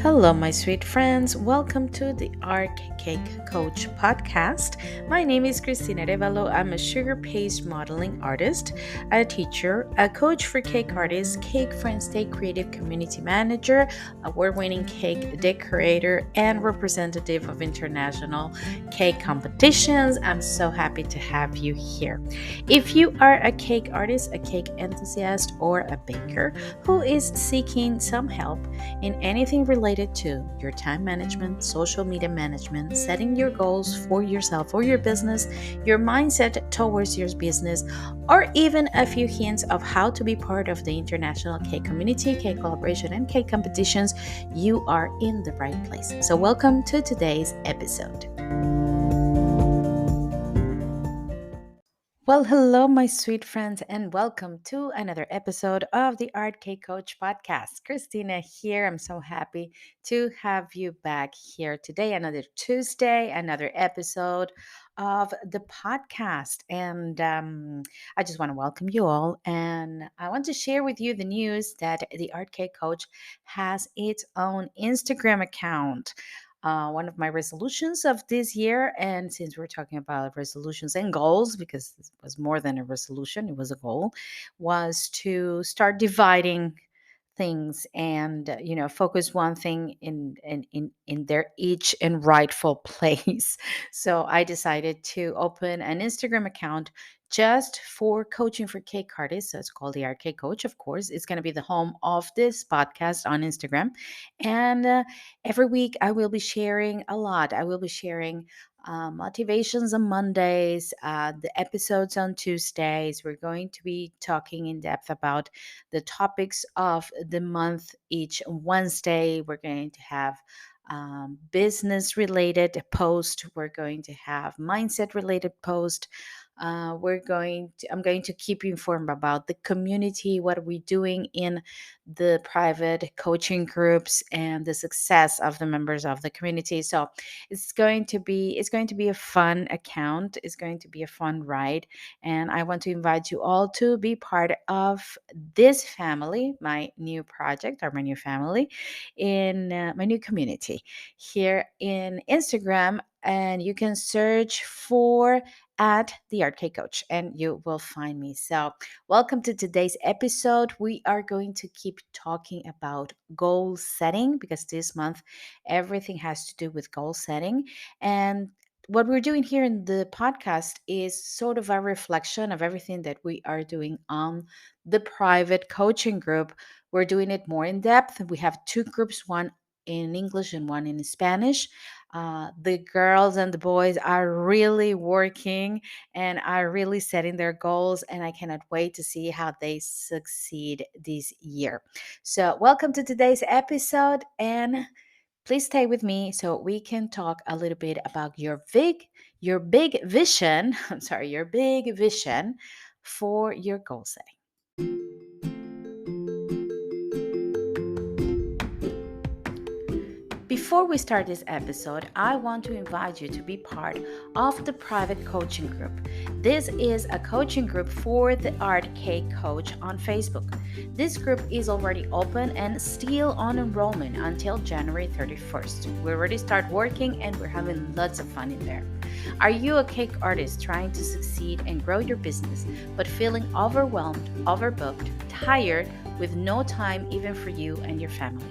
Hello, my sweet friends. Welcome to the Art Cake Coach podcast. My name is Cristina Revalo. I'm a sugar paste modeling artist, a teacher, a coach for cake artists, Cake Friends Day creative community manager, award winning cake decorator, and representative of international cake competitions. I'm so happy to have you here. If you are a cake artist, a cake enthusiast, or a baker who is seeking some help, in anything related to your time management, social media management, setting your goals for yourself or your business, your mindset towards your business, or even a few hints of how to be part of the international cake community, cake collaboration, and cake competitions, you are in the right place. So, welcome to today's episode. Well, hello, my sweet friends, and welcome to another episode of the Art Cake Coach podcast. Christina here. I'm so happy to have you back here today. Another Tuesday, another episode of the podcast. And I just want to welcome you all. And I want to share with you the news that the Art Cake Coach has its own Instagram account. One of my resolutions of this year. And since we're talking about resolutions and goals, because this was more than a resolution, it was a goal, was to start dividing things and focus one thing in their each and rightful place. So I decided to open an Instagram account just for coaching for cake artists. So it's called the Art Cake Coach. Of course, it's going to be the home of this podcast on Instagram. And every week I will be sharing a lot. I will be sharing motivations on Mondays, the episodes on Tuesdays. We're going to be talking in depth about the topics of the month each Wednesday. We're going to have business related post. We're going to have mindset related post. I'm going to keep you informed about the community, what we're doing in the private coaching groups, and the success of the members of the community. So it's going to be a fun account. It's going to be a fun ride, and I want to invite you all to be part of this family, my new project or my new family, in my new community here in Instagram. And you can search for at the Art Cake Coach and you will find me. So, welcome to today's episode. We are going to keep talking about goal setting because this month everything has to do with goal setting. And what we're doing here in the podcast is sort of a reflection of everything that we are doing on the private coaching group. We're doing it more in depth. We have two groups, one in English and one in Spanish. The girls and the boys are really working and are really setting their goals, and I cannot wait to see how they succeed this year. So, welcome to today's episode, and please stay with me so we can talk a little bit about your big vision. I'm sorry, your big vision for your goal setting. Before we start this episode, I want to invite you to be part of the private coaching group. This is a coaching group for the Art Cake Coach on Facebook. This group is already open and still on enrollment until January 31st. We already start working and we're having lots of fun in there. Are you a cake artist trying to succeed and grow your business, but feeling overwhelmed, overbooked, tired, with no time even for you and your family?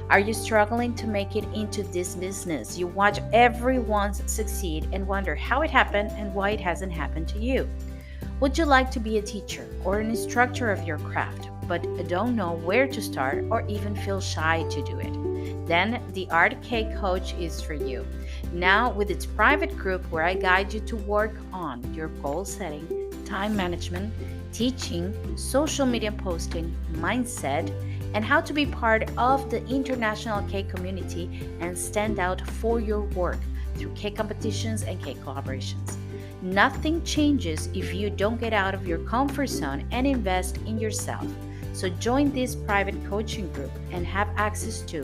Are you struggling to make it into this business? You watch everyone succeed and wonder how it happened and why it hasn't happened to you. Would you like to be a teacher or an instructor of your craft, but don't know where to start or even feel shy to do it? Then the Art Cake Coach is for you. Now, with its private group where I guide you to work on your goal setting, time management, teaching, social media posting, mindset, and how to be part of the international cake community and stand out for your work through cake competitions and cake collaborations. Nothing changes if you don't get out of your comfort zone and invest in yourself. So join this private coaching group and have access to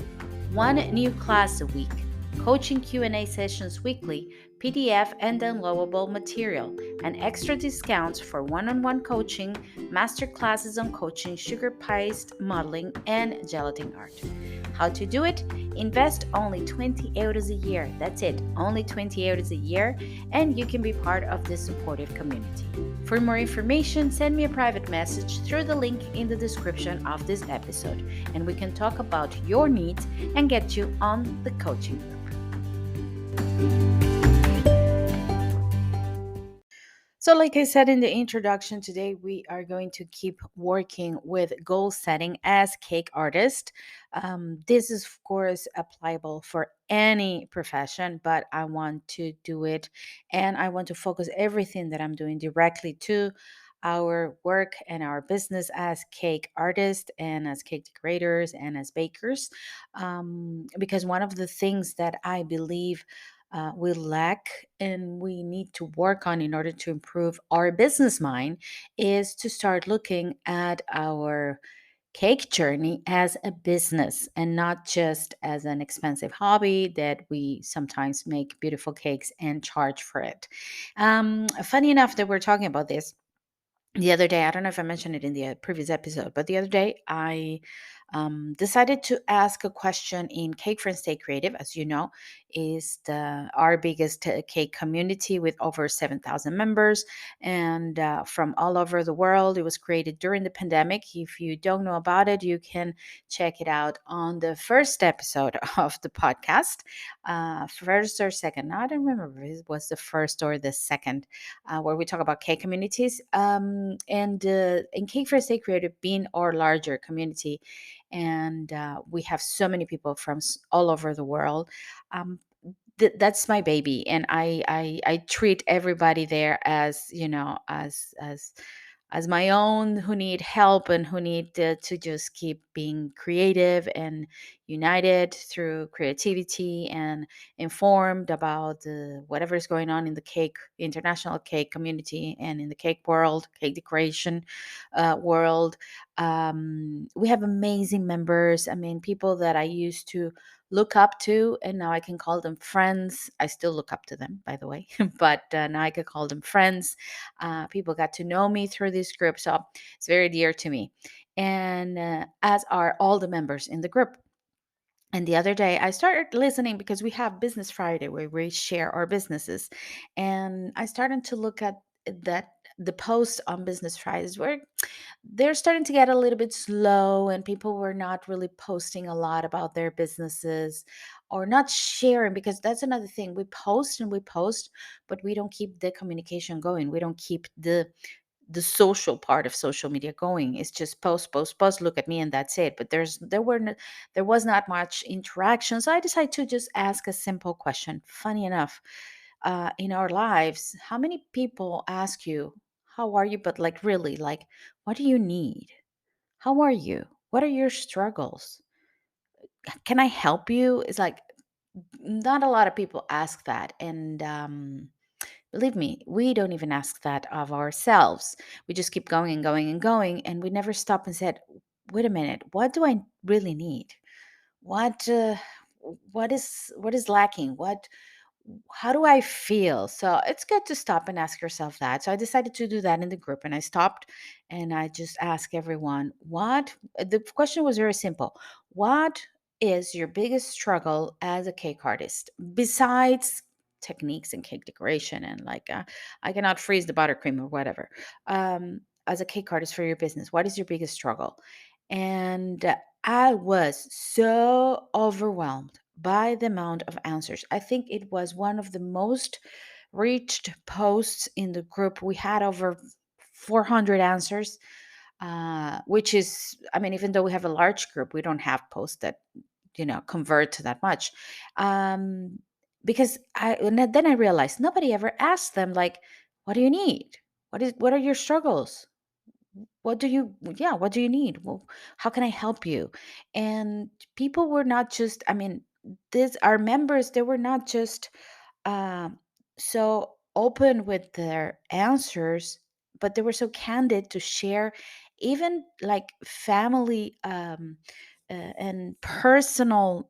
one new class a week, coaching Q&A sessions weekly, PDF and downloadable material, and extra discounts for one-on-one coaching, master classes on coaching, sugar paste modeling, and gelatin art. How to do it? Invest only 20 euros a year. That's it, only 20 euros a year, and you can be part of this supportive community. For more information, send me a private message through the link in the description of this episode, and we can talk about your needs and get you on the coaching group. So, like I said in the introduction, today we are going to keep working with goal setting as cake artist. This is, of course, applicable for any profession, but I want to do it and I want to focus everything that I'm doing directly to our work and our business as cake artists and as cake decorators and as bakers. Because one of the things that I believe we lack and we need to work on in order to improve our business mind is to start looking at our cake journey as a business and not just as an expensive hobby that we sometimes make beautiful cakes and charge for it. Funny enough that we're talking about this the other day, I don't know if I mentioned it in the previous episode, but the other day I decided to ask a question in Cake Friends Stay Creative. As you know, is our biggest cake community with over 7,000 members and from all over the world. It was created during the pandemic. If you don't know about it, you can check it out on the first episode of the podcast, first or second. I don't remember if it was the first or the second, where we talk about cake communities. And in Cake First Day Creative being our larger community, and we have so many people from all over the world. Um, that's my baby, and I treat everybody there as as my own, who need help and who need to just keep being creative and united through creativity and informed about whatever is going on in the cake international cake community and in the cake world, cake decoration world. We have amazing members. I mean, people that I used to look up to, and now I can call them friends. I still look up to them, by the way, but now I can call them friends. People got to know me through this group, so it's very dear to me, and as are all the members in the group. And the other day, I started listening because we have Business Friday where we share our businesses. And I started to look at that the posts on Business Fridays where they're starting to get a little bit slow and people were not really posting a lot about their businesses or not sharing, because that's another thing. We post and we post, but we don't keep the communication going. We don't keep the social part of social media going. It's just post, post, post, look at me, and that's it. But there was not much interaction, so I decided to just ask a simple question. Funny enough, in our lives, how many people ask you how are you, but like really, like, what do you need? How are you? What are your struggles? Can I help you? It's like not a lot of people ask that. And believe me, we don't even ask that of ourselves. We just keep going and going and going, and we never stop and said, "Wait a minute, what do I really need? What what is lacking? What how do I feel?" So it's good to stop and ask yourself that. So I decided to do that in the group, and I stopped and I just asked everyone, "What?" The question was very simple. What is your biggest struggle as a cake artist besides techniques and cake decoration and like I cannot freeze the buttercream or whatever? As a cake artist for your business, what is your biggest struggle? And I was so overwhelmed by the amount of answers. I think it was one of the most reached posts in the group. We had over 400 answers, which is, I mean, even though we have a large group, we don't have posts that, convert to that much. Um, because then I realized nobody ever asked them, like, what do you need? What are your struggles? What do you need? Well, how can I help you? And people were not just, I mean, this our members, they were not just um, so open with their answers, but they were so candid to share even like family and personal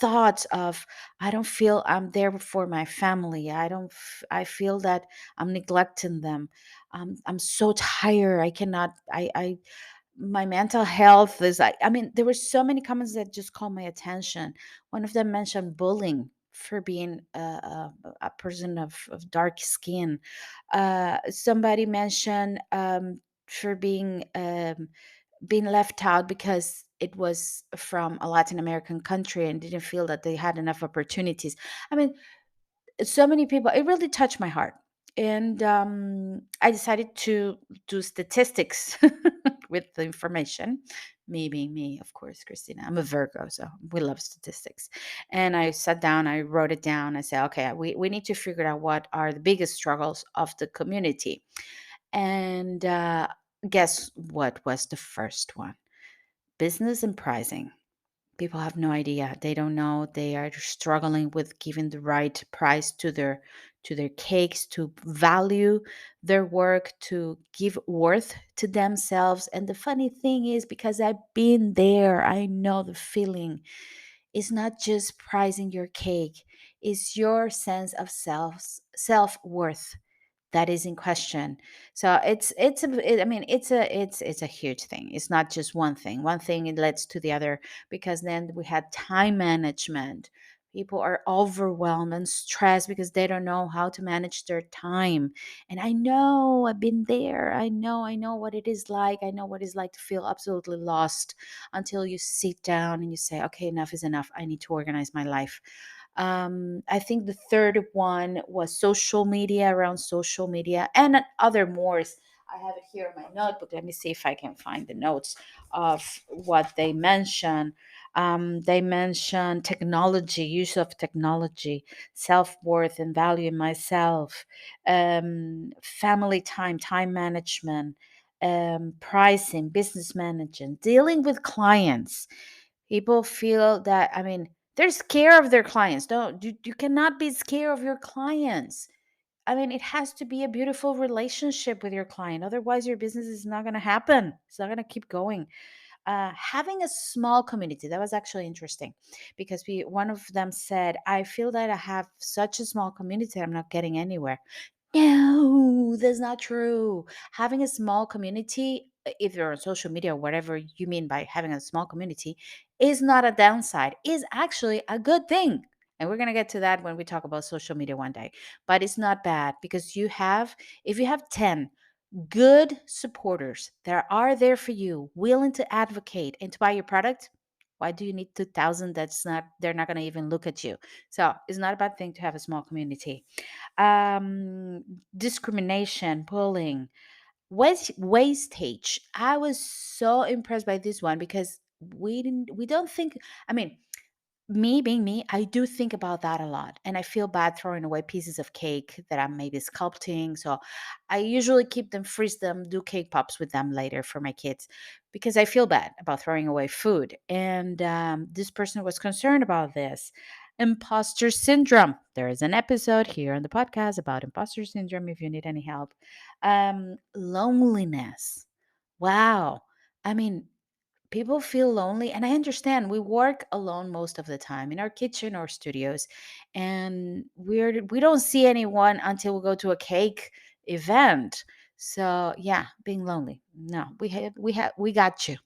thoughts of, I don't feel I'm there for my family. I feel that I'm neglecting them. I'm so tired. I cannot. I my mental health is like, I mean, there were so many comments that just caught my attention. One of them mentioned bullying for being a person of dark skin. Somebody mentioned for being left out because it was from a Latin American country and didn't feel that they had enough opportunities. I mean, so many people, it really touched my heart. And I decided to do statistics with the information. Me being me, of course, Christina. I'm a Virgo, so we love statistics. And I sat down, I wrote it down. I said, okay, we need to figure out what are the biggest struggles of the community. And guess what was the first one? Business and pricing. People have no idea. They don't know. They are struggling with giving the right price to their cakes, to value their work, to give worth to themselves. And the funny thing is, because I've been there, I know the feeling. It's not just pricing your cake, it's your sense of self-worth that is in question. So I mean, it's a huge thing. It's not just one thing. One thing, it leads to the other, because then we had time management. People are overwhelmed and stressed because they don't know how to manage their time. And I know, I've been there. I know what it is like. I know what it's like to feel absolutely lost until you sit down and you say, okay, enough is enough. I need to organize my life. I think the third one was social media, around social media, and other mores. I have it here in my notebook. Let me see if I can find the notes of what they mention. They mention technology, use of technology, self worth and value in myself, family time, time management, pricing, business management, dealing with clients. People feel that, I mean, they're scared of their clients. Don't you cannot be scared of your clients. I mean, it has to be a beautiful relationship with your client. Otherwise, your business is not going to happen. It's not going to keep going. Having a small community, that was actually interesting, because one of them said, I feel that I have such a small community, I'm not getting anywhere. No, that's not true. Having a small community, if you're on social media or whatever you mean by having a small community, is not a downside, is actually a good thing. And we're going to get to that when we talk about social media one day. But it's not bad, because if you have 10 good supporters that are there for you, willing to advocate and to buy your product, why do you need 2,000 they're not going to even look at you? So it's not a bad thing to have a small community. um Discrimination, bullying, wastage. I was so impressed by this one, because we don't think, I mean, me being me, I do think about that a lot. And I feel bad throwing away pieces of cake that I'm maybe sculpting. So I usually keep them, freeze them, do cake pops with them later for my kids, because I feel bad about throwing away food. And this person was concerned about this. Imposter syndrome. There is an episode here on the podcast about imposter syndrome if you need any help. Loneliness. Wow. I mean, people feel lonely, and I understand. We work alone most of the time in our kitchen or studios, and we don't see anyone until we go to a cake event. So yeah, being lonely, no, we got you.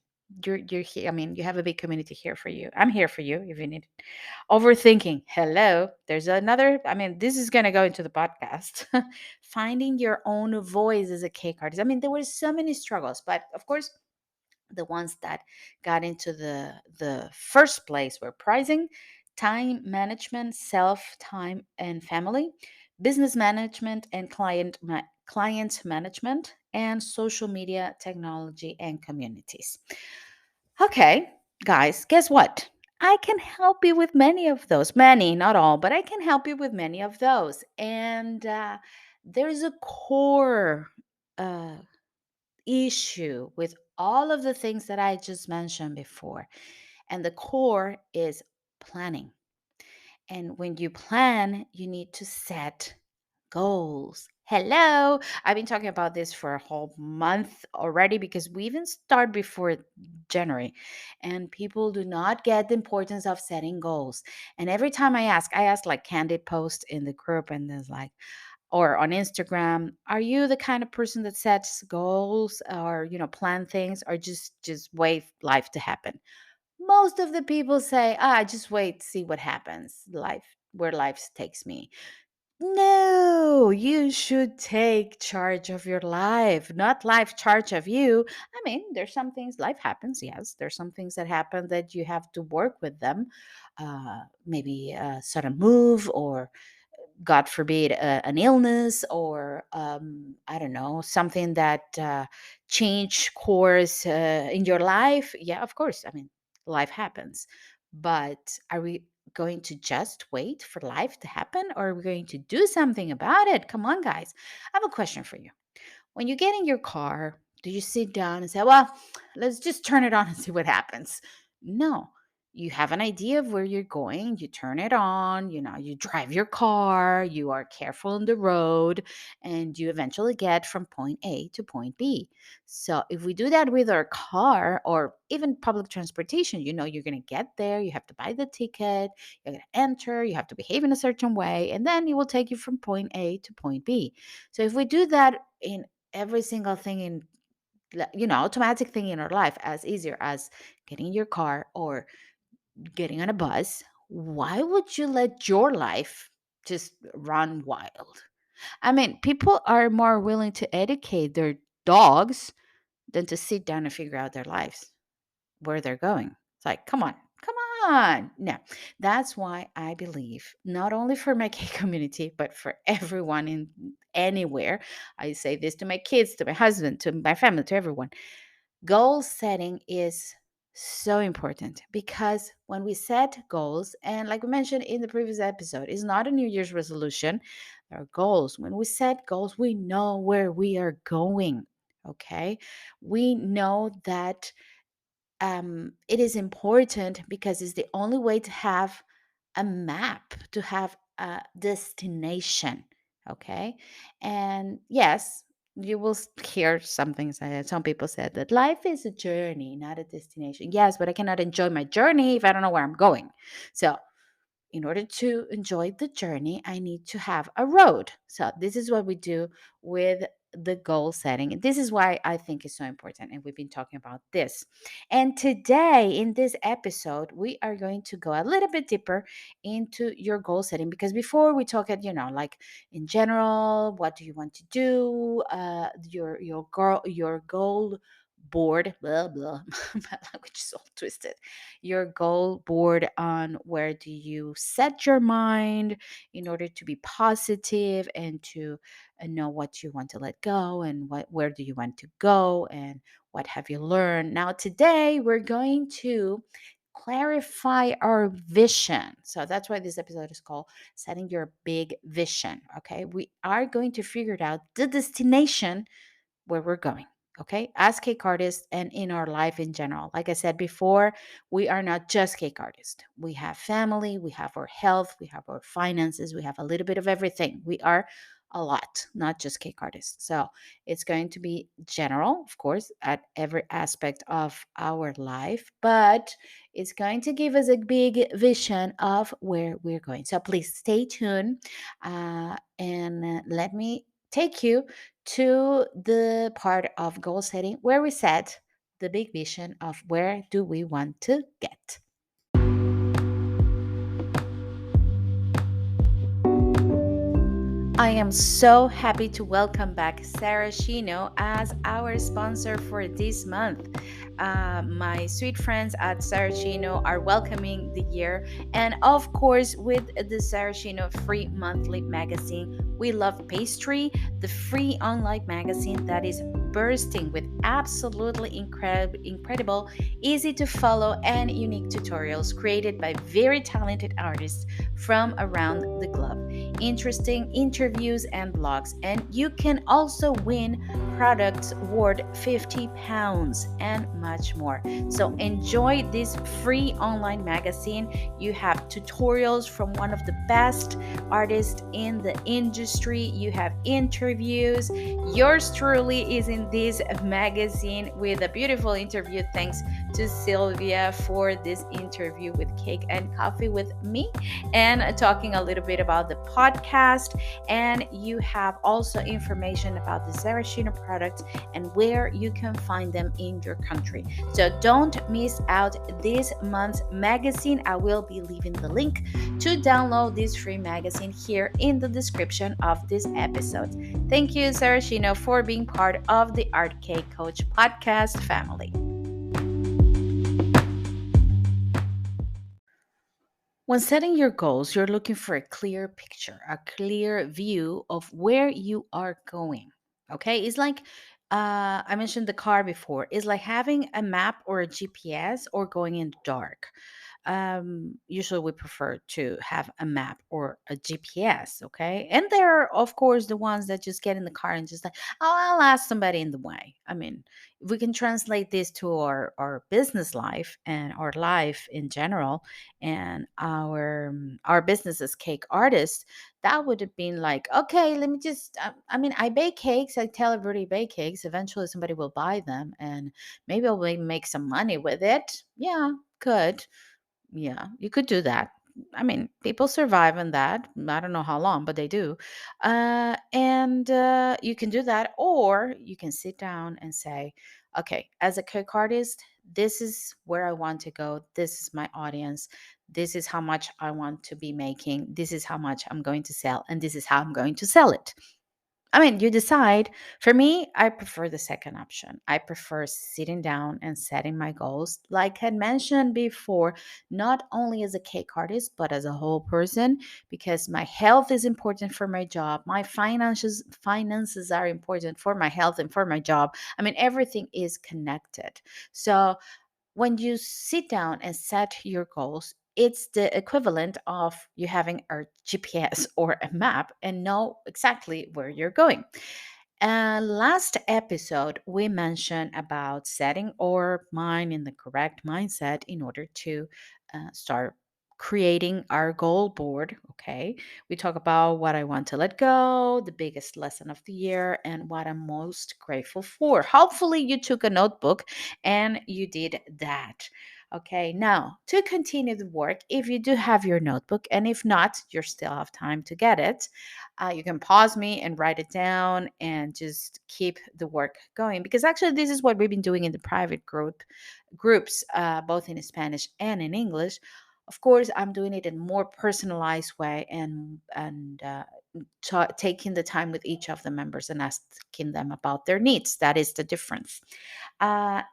You're here. I mean, you have a big community here for you. I'm here for you if you need it. Overthinking, hello, there's another, I mean, this is going to go into the podcast. Finding your own voice as a cake artist. I mean, there were so many struggles, but of course, the ones that got into the first place were pricing, time management, self time and family, business management and client management, and social media, technology, and communities. Okay, guys, guess what? I can help you with many of those. Many, not all, but I can help you with many of those. And there's a core uh, issue with all of the things that I just mentioned before. And the core is planning. And when you plan, you need to set goals. Hello. I've been talking about this for a whole month already, because we even start before January, and people do not get the importance of setting goals. And every time I ask like candid post in the group, and there's like, or on Instagram, are you the kind of person that sets goals or, plan things, or just wait life to happen? Most of the people say, I just wait to see what happens, where life takes me. No, you should take charge of your life, not life charge of you. I mean, there's some things, life happens. Yes, there's some things that happen that you have to work with them. Maybe a sudden move, or God forbid, an illness, or I don't know, something that changed course in your life. Yeah, of course. I mean, life happens. But are we going to just wait for life to happen, or are we going to do something about it? Come on, guys. I have a question for you. When you get in your car, do you sit down and say, well, let's just turn it on and see what happens? No. You have an idea of where you're going, you turn it on, you drive your car, you are careful on the road, and you eventually get from point A to point B. So if we do that with our car or even public transportation, you're going to get there, you have to buy the ticket, you're going to enter, you have to behave in a certain way, and then it will take you from point A to point B. So if we do that in every single thing in automatic thing in our life, as easier as getting in your car or getting on a bus, why would you let your life just run wild? I mean, people are more willing to educate their dogs than to sit down and figure out their lives, where they're going. It's like, come on, come on. No, that's why I believe, not only for my gay community, but for everyone in anywhere. I say this to my kids, to my husband, to my family, to everyone. Goal setting is so important, because when we set goals, and like we mentioned in the previous episode, it's not a New Year's resolution, there are goals. When we set goals, we know where we are going. Okay. We know that it is important because it's the only way to have a map, to have a destination. Okay. And yes, you will hear something said. Some people said that life is a journey, not a destination. Yes, but I cannot enjoy my journey if I don't know where I'm going. So in order to enjoy the journey, I need to have a road. So this is what we do with the goal setting. This is why I think it's so important. And we've been talking about this. And today in this episode, we are going to go a little bit deeper into your goal setting, because before we talk at, like in general, what do you want to do? Your goal board, blah blah. My language is all twisted. Your goal board on where do you set your mind in order to be positive and to know what you want to let go, and where do you want to go, and what have you learned. Now today we're going to clarify our vision. So that's why this episode is called Setting Your Big Vision. Okay, we are going to figure out the destination where we're going. Okay, as cake artists and in our life in general. Like I said before, we are not just cake artists. We have family, we have our health, we have our finances, we have a little bit of everything. We are a lot, not just cake artists. So it's going to be general, of course, at every aspect of our life, but it's going to give us a big vision of where we're going. So please stay tuned, and let me take you to the part of goal setting where we set the big vision of where do we want to get. I am so happy to welcome back Saracino as our sponsor for this month. My sweet friends at Saracino are welcoming the year, and of course, with the Saracino free monthly magazine, We Love Pastry, the free online magazine that is bursting with absolutely incredible, easy to follow, and unique tutorials created by very talented artists from around the globe, interesting interviews and blogs, and you can also win products worth £50 and much more. So enjoy this free online magazine. You have tutorials from one of the best artists in the industry, you have interviews. Yours truly is in this magazine with a beautiful interview thanks to Sylvia for this interview with Cake and Coffee with me and talking a little bit about the podcast. And you have also information about the Saracino product and where you can find them in your country. So don't miss out this month's magazine. I will be leaving the link to download this free magazine here in the description of this episode. Thank you, Saracino, for being part of the Art Cake Coach podcast family. When setting your goals, you're looking for a clear picture, a clear view of where you are going. Okay, it's like I mentioned the car before. It's like having a map or a GPS or going in the dark. Usually we prefer to have a map or a GPS, okay? And there are, of course, the ones that just get in the car and just like, oh, I'll ask somebody in the way. I mean, if we can translate this to our business life and our life in general and our business as cake artists, that would have been like, okay, let me just, I mean, I bake cakes. I tell everybody bake cakes. Eventually somebody will buy them and maybe I'll make some money with it. Yeah, good. Yeah, you could do that. I mean, people survive on that. I don't know how long, but they do. And you can do that, or you can sit down and say, okay, as a cake artist, this is where I want to go. This is my audience. This is how much I want to be making. This is how much I'm going to sell, and this is how I'm going to sell it. I mean, you decide. For me, I prefer the second option. I prefer sitting down and setting my goals. Like I mentioned before, not only as a cake artist, but as a whole person, because my health is important for my job. My finances are important for my health and for my job. I mean, everything is connected. So when you sit down and set your goals, it's the equivalent of you having a GPS or a map and know exactly where you're going. Last episode, we mentioned about setting our mind in the correct mindset in order to start creating our goal board. Okay. We talk about what I want to let go, the biggest lesson of the year, and what I'm most grateful for. Hopefully, you took a notebook and you did that. Okay, now to continue the work, if you do have your notebook, and if not, you still have time to get it. You can pause me and write it down and just keep the work going because actually this is what we've been doing in the private groups, both in Spanish and in English. Of course, I'm doing it in a more personalized way and taking the time with each of the members and asking them about their needs. That is the difference.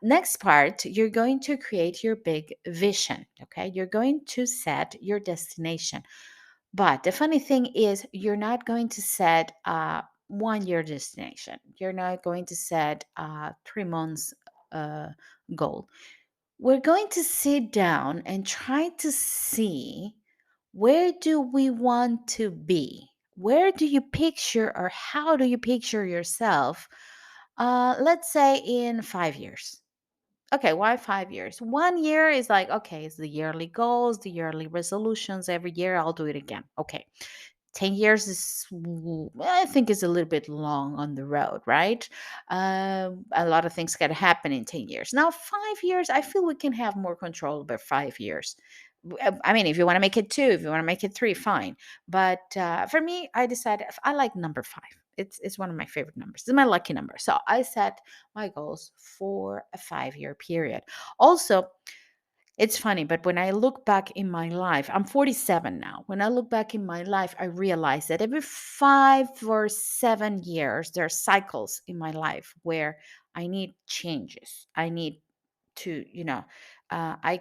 Next part, you're going to create your big vision. Okay, you're going to set your destination. But the funny thing is, you're not going to set a 1 year destination. You're not going to set a 3 months uh, goal. We're going to sit down and try to see where do we want to be? Where do you picture or how do you picture yourself? Let's say in 5 years. Okay, why 5 years? 1 year is like, okay, it's the yearly goals, the yearly resolutions. Every year I'll do it again. Okay. 10 years is, I think, is a little bit long on the road, right? A lot of things can happen in 10 years. Now, 5 years, I feel we can have more control over 5 years. I mean, if you want to make it two, if you want to make it three, fine. But for me, I decided I like number five. It's one of my favorite numbers. It's my lucky number. So I set my goals for a 5 year period. Also, it's funny, but when I look back in my life, I'm 47 now. When I look back in my life, I realize that every 5 or 7 years, there are cycles in my life where I need changes. I need to, I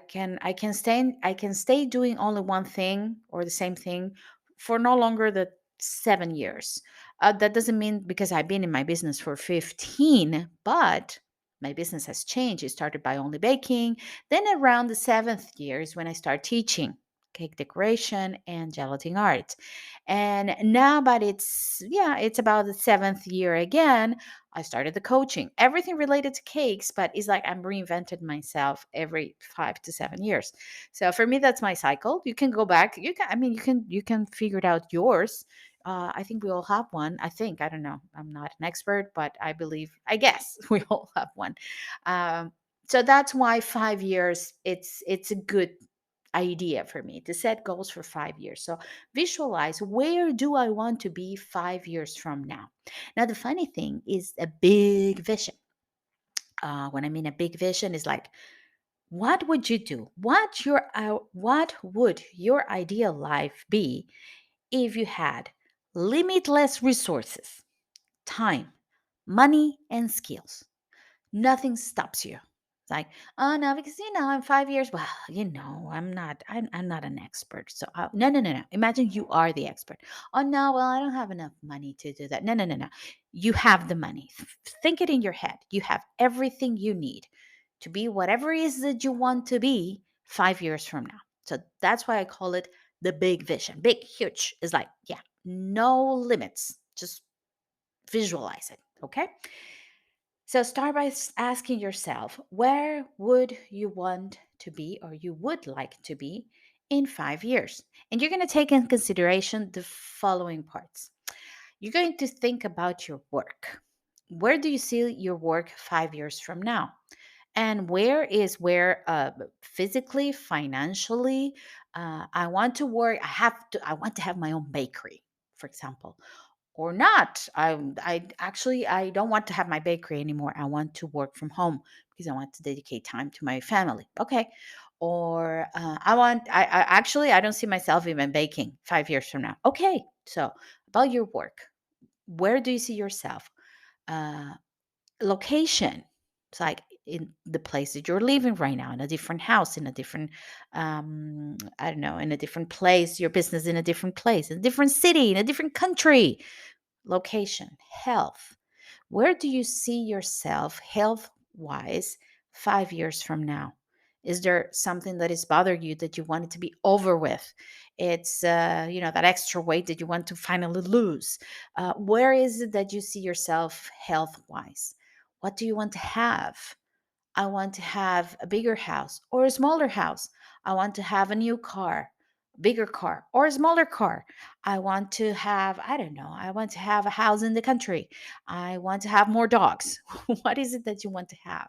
can stay doing only one thing or the same thing for no longer than 7 years. That doesn't mean because I've been in my business for 15, but my business has changed. It started by only baking. Then around the seventh year is when I start teaching cake decoration and gelatin art. And now, but it's about the seventh year again. I started the coaching, everything related to cakes, but it's like I'm reinvented myself every 5 to 7 years. So for me, that's my cycle. You can go back. You can figure it out yours. I think we all have one. I don't know. I'm not an expert, but I guess we all have one. Um, So that's why 5 years, it's a good idea for me to set goals for 5 years. So visualize, where do I want to be 5 years from now? Now, the funny thing is a big vision. When I mean a big vision, is like, what would you do? What would your ideal life be if you had limitless resources, time, money, and skills? Nothing stops you. It's like, oh no, because in 5 years, well, I'm not an expert. So no, no, no, no. Imagine you are the expert. Oh no, well, I don't have enough money to do that. No, no, no, no. You have the money. Think it in your head. You have everything you need to be whatever it is that you want to be 5 years from now. So that's why I call it the big vision. Big, huge. Is like, yeah, no limits. Just visualize it. Okay. So start by asking yourself, where would you want to be, or you would like to be in 5 years? And you're going to take in consideration the following parts. You're going to think about your work. Where do you see your work 5 years from now? And where physically, financially, I want to work. I want to have my own bakery, for example, or not. I don't want to have my bakery anymore. I want to work from home because I want to dedicate time to my family. Okay. Or I don't see myself even baking 5 years from now. Okay. So about your work, where do you see yourself? Uh, Location. It's like in the place that you're living right now, in a different house, in a different, I don't know, in a different place, your business in a different place, in a different city, in a different country. Location, health. Where do you see yourself health wise 5 years from now? Is there something that is bothering you that you want it to be over with? It's, that extra weight that you want to finally lose. Where is it that you see yourself health wise? What do you want to have? I want to have a bigger house or a smaller house. I want to have a new car, bigger car or a smaller car. I want to have, I don't know, I want to have a house in the country. I want to have more dogs. What is it that you want to have?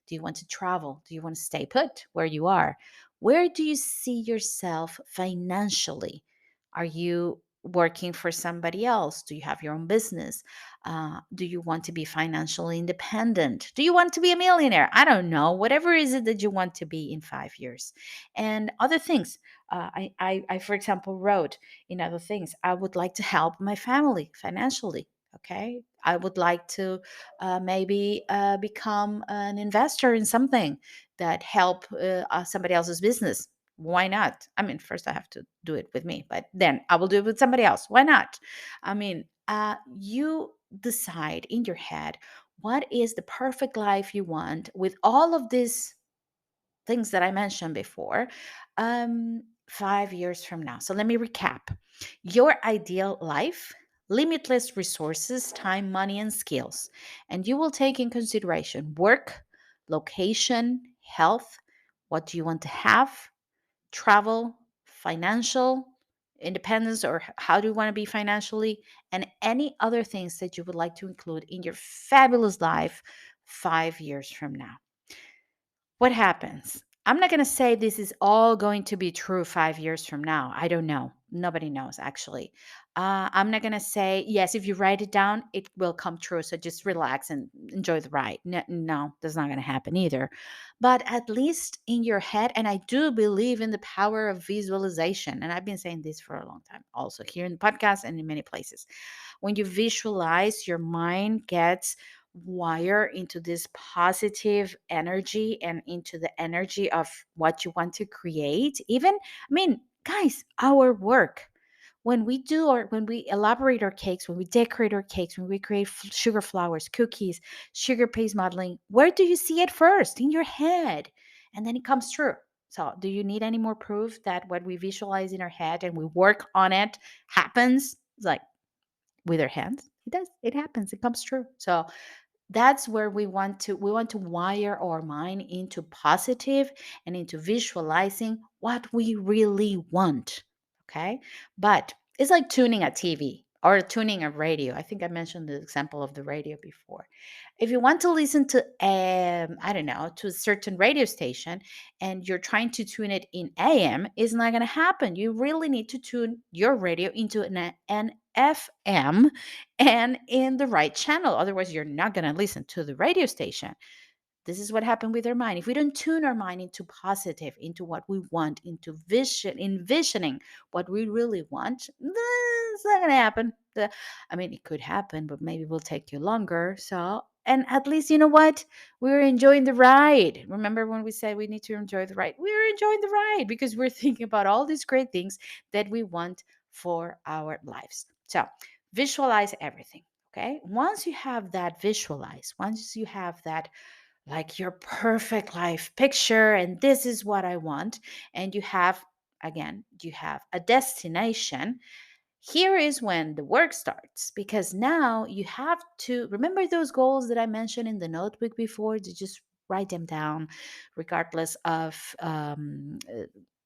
Do you want to travel? Do you want to stay put where you are? Where do you see yourself financially? Are you working for somebody else? Do you have your own business? Do you want to be financially independent? Do you want to be a millionaire? I don't know. Whatever is it that you want to be in 5 years, and other things. For example, wrote in other things. I would like to help my family financially. Okay, I would like to maybe become an investor in something that help somebody else's business. Why not? I mean, first I have to do it with me, but then I will do it with somebody else. Why not? I mean, you decide in your head what is the perfect life you want with all of these things that I mentioned before, 5 years from now. So let me recap your ideal life, limitless resources, time, money, and skills. And you will take in consideration work, location, health, what do you want to have, travel, financial independence, or how do you want to be financially, and any other things that you would like to include in your fabulous life 5 years from now. What happens? I'm not going to say this is all going to be true 5 years from now. I don't know. Nobody knows, actually. I'm not going to say, yes, if you write it down, it will come true. So just relax and enjoy the ride. No, no, that's not going to happen either. But at least in your head, and I do believe in the power of visualization. And I've been saying this for a long time, also here in the podcast and in many places. When you visualize, your mind gets wire into this positive energy and into the energy of what you want to create. Even, I mean, guys, our work, when we do, or when we elaborate our cakes, when we decorate our cakes, when we create sugar flowers, cookies, sugar paste modeling, where do you see it first? In your head. And then it comes true. So do you need any more proof that what we visualize in our head and we work on it happens? It's like, with our hands, it does, it happens, it comes true. So that's where we want to wire our mind into positive and into visualizing what we really want. Okay, but it's like tuning a TV. or tuning a radio. I think I mentioned the example of the radio before. If you want to listen to, I don't know, to a certain radio station and you're trying to tune it in AM, it's not going to happen. You really need to tune your radio into an FM and in the right channel. Otherwise, you're not going to listen to the radio station. This is what happened with our mind. If we don't tune our mind into positive, into what we want, into envisioning what we really want, it's not going to happen. I mean, it could happen, but maybe it will take you longer. So, and at least, you know what? We're enjoying the ride. Remember when we said we need to enjoy the ride? We're enjoying the ride because we're thinking about all these great things that we want for our lives. So, visualize everything. Okay. Once you have that visualized, once you have that like your perfect life picture and this is what I want, and you have a destination. Here is when the work starts, because now you have to remember those goals that I mentioned in the notebook before, to just write them down regardless of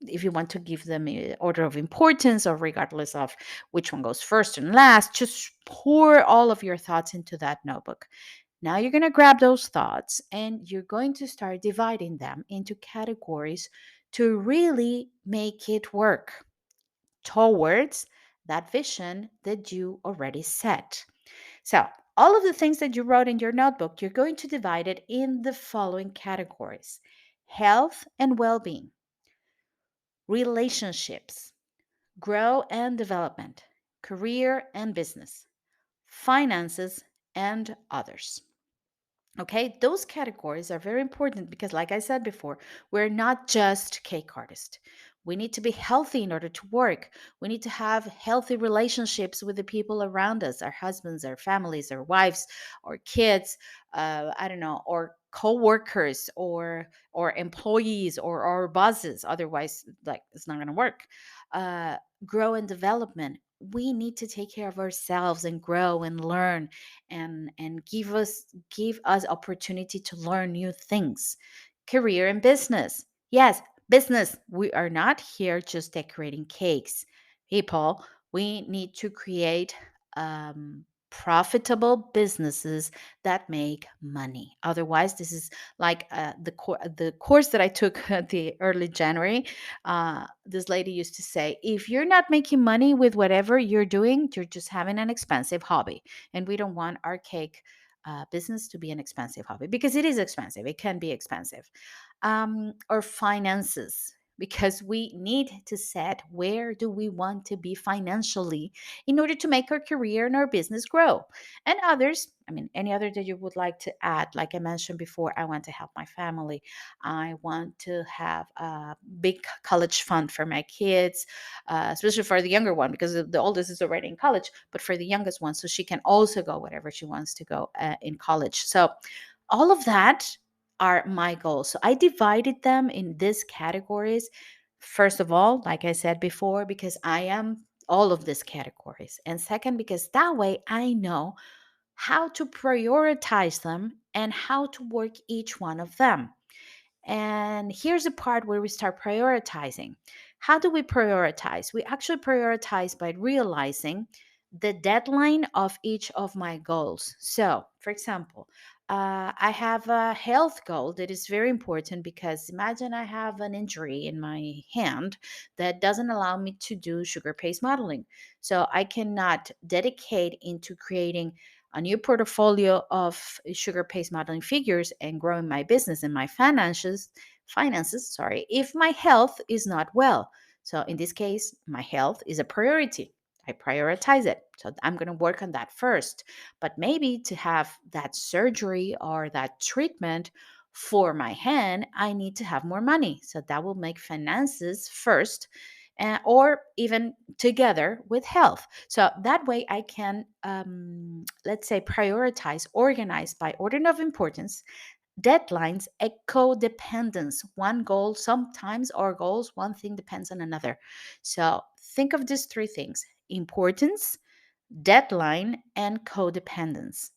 if you want to give them order of importance, or regardless of which one goes first and last. Just pour all of your thoughts into that notebook. Now you're going to grab those thoughts and you're going to start dividing them into categories to really make it work towards that vision that you already set. So, all of the things that you wrote in your notebook, you're going to divide it in the following categories: health and well being, relationships, grow and development, career and business, finances, and others. Okay, those categories are very important because, like I said before, we're not just cake artists. We need to be healthy in order to work. We need to have healthy relationships with the people around us, our husbands, our families, our wives, our kids, I don't know, or co-workers, or employees, or our bosses. Otherwise, like, it's not going to work. Uh, Grow and development. We need to take care of ourselves and grow and learn, and give us opportunity to learn new things. Career and business. Yes, business. We are not here just decorating cakes. People, we need to create profitable businesses that make money. Otherwise, this is like the course that I took at the early January. This lady used to say, if you're not making money with whatever you're doing, you're just having an expensive hobby. And we don't want our cake business to be an expensive hobby, because it is expensive. It can be expensive. Or finances, because we need to set where do we want to be financially in order to make our career and our business grow. And others, I mean, any other that you would like to add. Like I mentioned before, I want to help my family. I want to have a big college fund for my kids, especially for the younger one, because the oldest is already in college, but for the youngest one, so she can also go whatever she wants to go in college. So all of that are my goals. So I divided them in these categories. First of all, like I said before, because I am all of these categories. And second, because that way I know how to prioritize them and how to work each one of them. And here's the part where we start prioritizing. How do we prioritize? We actually prioritize by realizing the deadline of each of my goals. So, for example, I have a health goal that is very important, because imagine I have an injury in my hand that doesn't allow me to do sugar paste modeling. So I cannot dedicate into creating a new portfolio of sugar paste modeling figures and growing my business and my finances, sorry, if my health is not well. So in this case, my health is a priority. I prioritize it. So I'm going to work on that first. But maybe to have that surgery or that treatment for my hand, I need to have more money. So that will make finances first, or even together with health. So that way I can, let's say, prioritize, organize by order of importance, deadlines, a codependence. One goal, sometimes our goals, one thing depends on another. So think of these three things: importance, deadline, and codependence.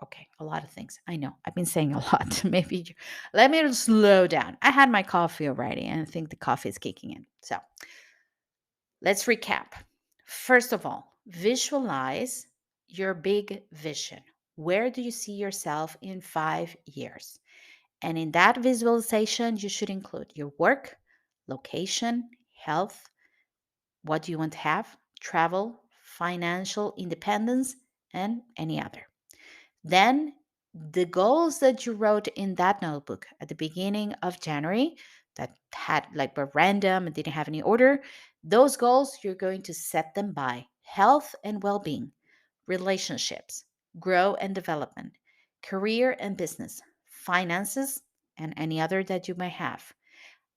Okay, a lot of things. I know. I've been saying a lot. Let me slow down. I had my coffee already, and I think the coffee is kicking in. So let's recap. First of all, Visualize your big vision. Where do you see yourself in 5 years? And in that visualization, you should include your work, location, health, what do you want to have, travel, financial independence, and any other. Then the goals that you wrote in that notebook at the beginning of January that had like were random and didn't have any order, those goals you're going to set them by health and well-being, relationships, grow and development, career and business, finances, and any other that you may have.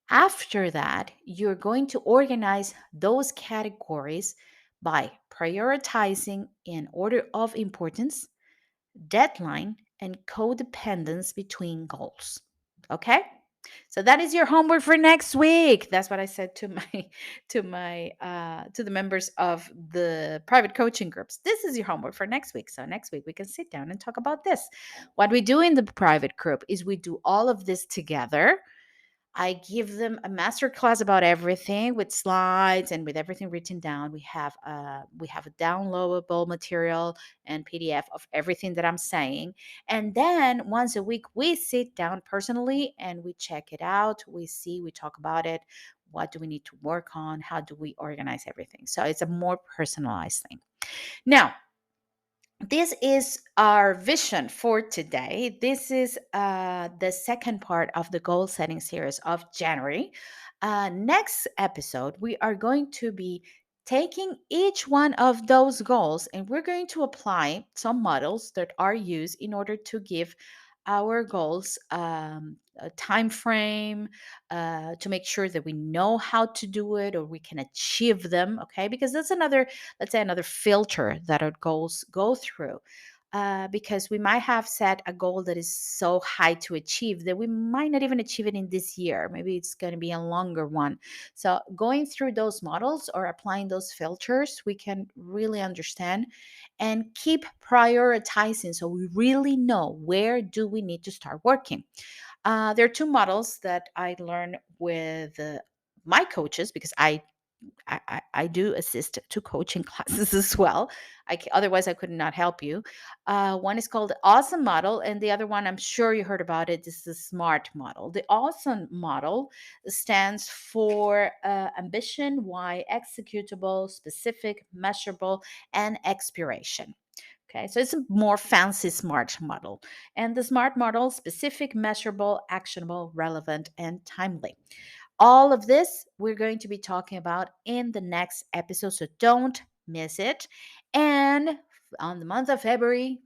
After that, you're going to organize those categories by prioritizing in order of importance, deadline, and codependence between goals. Okay? So that is your homework for next week. That's what I said to my to the members of the private coaching groups. This is your homework for next week. So next week we can sit down and talk about this. What we do in the private group is we do all of this together. I give them a master class about everything with slides and with everything written down. We have a downloadable material and PDF of everything that I'm saying. And then once a week we sit down personally and we check it out. We talk about it. What do we need to work on? How do we organize everything? So it's a more personalized thing. Now, this is our vision for today. This is the second part of the goal setting series of January. Next episode, we are going to be taking each one of those goals and we're going to apply some models that are used in order to give our goals a time frame, to make sure that we know how to do it or we can achieve them. Okay, because that's another, let's say, another filter that our goals go through. Because we might have set a goal that is so high to achieve that we might not even achieve it in this year. Maybe it's going to be a longer one. So, going through those models or applying those filters, we can really understand and keep prioritizing so we really know where do we need to start working. There are two models that I learned with my coaches because I do assist to coaching classes as well. Otherwise, I could not help you. One is called the Awesome Model, and the other one, I'm sure you heard about it, is the SMART model. The Awesome Model stands for ambition, why, executable, specific, measurable, and expiration. Okay, so it's a more fancy SMART model. And the SMART model, specific, measurable, actionable, relevant, and timely. All of this we're going to be talking about in the next episode, so don't miss it. And on the month of February,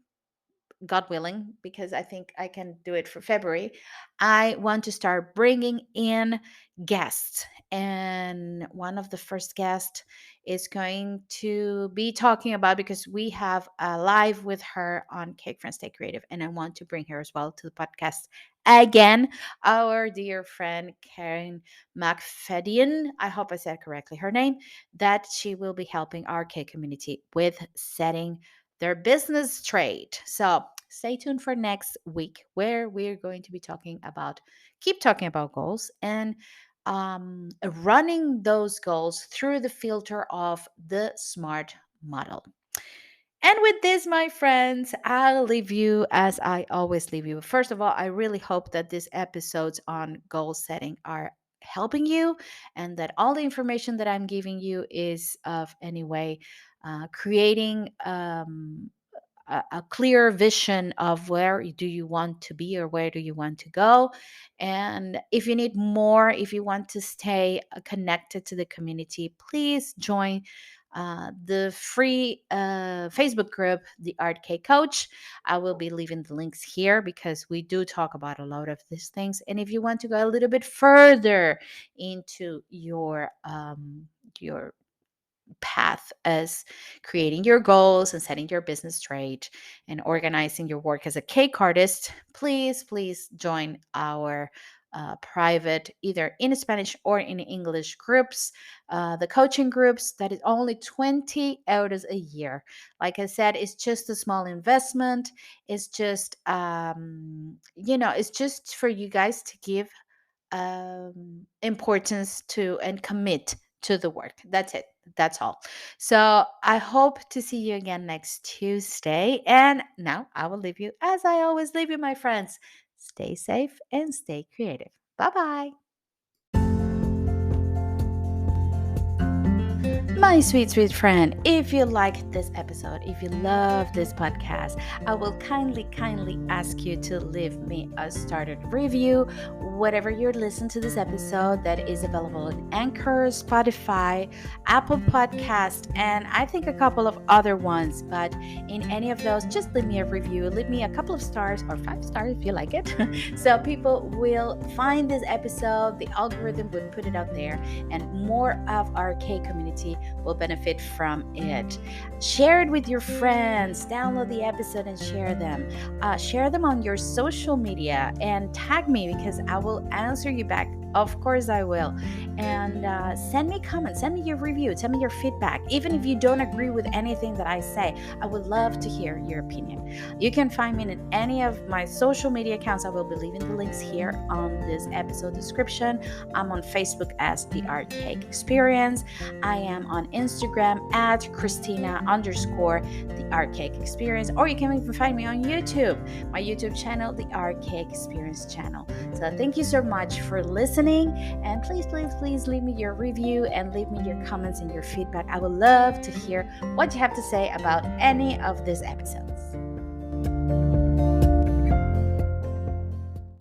God willing, because I think I can do it for February, I want to start bringing in guests. And one of the first guests is going to be talking about, because we have a live with her on Cake Friends Stay Creative, and I want to bring her as well to the podcast again, our dear friend Karen McFadden. I hope I said correctly her name, that she will be helping our cake community with setting their business straight. So stay tuned for next week, where we're going to be keep talking about goals and running those goals through the filter of the SMART model. And with this, my friends, I'll leave you as I always leave you. First of all, I really hope that these episodes on goal setting are helping you and that all the information that I'm giving you is of any way creating a clear vision of where do you want to be or where do you want to go. And if you need more, if you want to stay connected to the community, please join the free Facebook group, the Art K Coach. I will be leaving the links here because we do talk about a lot of these things. And if you want to go a little bit further into your path as creating your goals and setting your business straight and organizing your work as a cake artist, please join our private, either in Spanish or in English groups, the coaching groups. That is only 20 euros a year. Like I said, it's just a small investment. It's just, it's just for you guys to give importance to and commit to the work. That's it. That's all. So I hope to see you again next Tuesday. And now I will leave you as I always leave you, my friends. Stay safe and stay creative. Bye bye. My sweet, sweet friend, if you liked this episode, if you love this podcast, I will kindly ask you to leave me a started review, whatever you're listening to this episode that is available on Anchor, Spotify, Apple Podcast, and I think a couple of other ones. But in any of those, just leave me a review, leave me a couple of stars or 5 stars if you like it. So people will find this episode, the algorithm would put it out there, and more of our K community will benefit from it. Share it with your friends. Download the episode and share them. Share them on your social media and tag me because I will answer you back. Of course, I will. And send me comments, send me your review, send me your feedback. Even if you don't agree with anything that I say, I would love to hear your opinion. You can find me in any of my social media accounts. I will be leaving the links here on this episode description. I'm on Facebook as The Art Cake Experience. I am on Instagram at Christina_The Art Cake Experience. Or you can even find me on YouTube, my YouTube channel, The Art Cake Experience channel. So thank you so much for listening. And please leave me your review and leave me your comments and your feedback. I would love to hear what you have to say about any of these episodes.